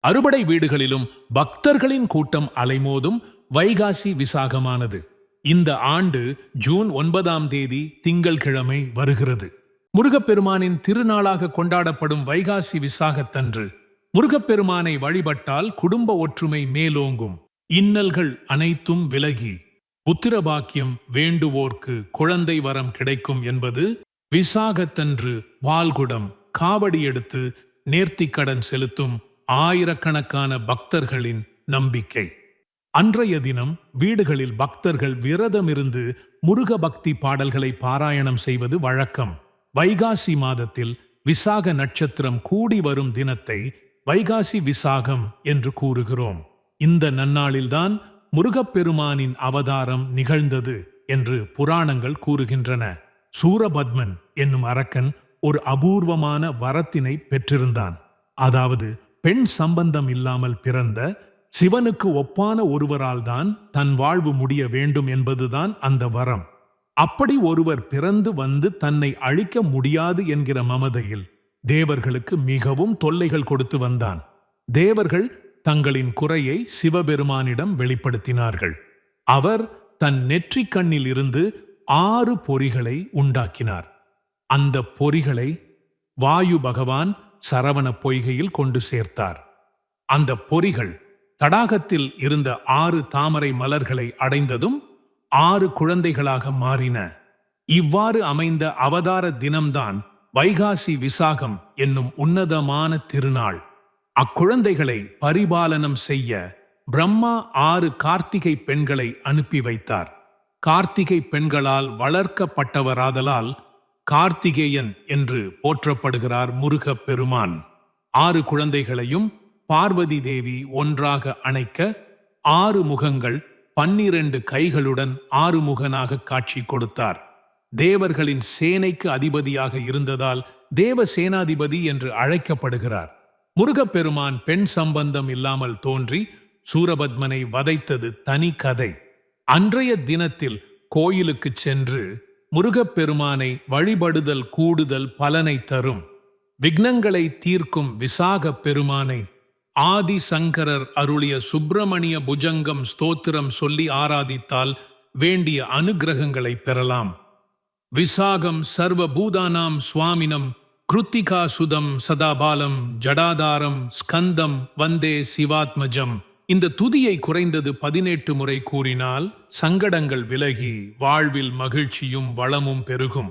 அறுபடை வீடுகளிலும் பக்தர்களின் கூட்டம் அலைமோதும் வைகாசி விசாகமானது. இந்த ஆண்டு ஜூன் 9ஆம் தேதி திங்கள்கிழமை வருகிறது. முருகப்பெருமானின் திருநாளாக கொண்டாடப்படும் வைகாசி விசாகத்தன்று முருகப்பெருமானை வழிபட்டால் குடும்ப ஒற்றுமை மேலோங்கும், இன்னல்கள் அனைத்தும் விலகி புத்திரபாக்கியம் வேண்டுவோர்க்கு குழந்தை வரம் கிடைக்கும் என்பது விசாகத்தன்று வால்குடம் காவடி எடுத்து நேர்த்திக்கடன் செலுத்தும் ஆயிரக்கணக்கான பக்தர்களின் நம்பிக்கை. அன்றைய தினம் வீடுகளில் பக்தர்கள் விரதமிருந்து முருக பக்தி பாடல்களை பாராயணம் செய்வது வழக்கம். வைகாசி மாதத்தில் விசாக நட்சத்திரம் கூடி வரும் தினத்தை வைகாசி விசாகம் என்று கூறுகிறோம். இந்த நன்னாளில்தான் முருகப்பெருமானின் அவதாரம் நிகழ்ந்தது என்று புராணங்கள் கூறுகின்றன. சூரபத்மன் என்னும் அரக்கன் ஒரு அபூர்வமான வரத்தினை பெற்றிருந்தான். அதாவது பெண் சம்பந்தம் இல்லாமல் பிறந்த சிவனுக்கு ஒப்பான ஒருவரால் தான் தன் வாழ்வு முடிய வேண்டும் என்பதுதான் அந்த வரம். அப்படி ஒருவர் பிறந்து வந்து தன்னை அழிக்க முடியாது என்கிற மமதையில் தேவர்களுக்கு மிகவும் தொல்லைகள் கொடுத்து வந்தான். தேவர்கள் தங்களின் குறையை சிவபெருமானிடம் வெளிப்படுத்தினார்கள். அவர் தன் நெற்றிக் கண்ணில் இருந்து 6 பொறிகளை உண்டாக்கினார். அந்த பொறிகளை வாயு பகவான் சரவண பொய்கையில் கொண்டு சேர்த்தார். அந்த பொறிகள் தடாகத்தில் இருந்த 6 தாமரை மலர்களை அடைந்ததும் 6 குழந்தைகளாக மாறின. இவ்வாறு அமைந்த அவதார தினம்தான் வைகாசி விசாகம் என்னும் உன்னதமான திருநாள். அக்குழந்தைகளை பரிபாலனம் செய்ய பிரம்மா 6 கார்த்திகை பெண்களை அனுப்பி வைத்தார். கார்த்திகை பெண்களால் வளர்க்கப்பட்டவராதலால் கார்த்திகேயன் என்று போற்றப்படுகிறார் முருகப் பெருமான். 6 குழந்தைகளையும் பார்வதி தேவி ஒன்றாக அணைக்க 6 முகங்கள் 12 கைகளுடன் 6 முகனாக காட்சி கொடுத்தார். தேவர்களின் சேனைக்கு அதிபதியாக இருந்ததால் தேவ சேனாதிபதி என்று அழைக்கப்படுகிறார். முருகப்பெருமான் பெண் சம்பந்தம் இல்லாமல் தோன்றி சூரபத்மனை வதைத்தது தனி கதை. அன்றைய தினத்தில் கோயிலுக்கு சென்று முருகப்பெருமானை வழிபடுதல் கூடுதல் பலனை தரும். விக்னங்களை தீர்க்கும் விசாக பெருமானை ஆதி சங்கரர் அருளிய சுப்பிரமணிய புஜங்கம் ஸ்தோத்திரம் சொல்லி ஆராதித்தால் வேண்டிய அனுக்கிரகங்களை பெறலாம். விசாகம் சர்வ பூதானாம் சுவாமினம் கிருத்திகா சுதம் சதாபாலம் ஜடாதாரம் ஸ்கந்தம் வந்தே சிவாத்மஜம். இந்த துதியை குறைந்தது 18 முறை கூறினால் சங்கடங்கள் விலகி வாழ்வில் மகிழ்ச்சியும் வளமும் பெருகும்.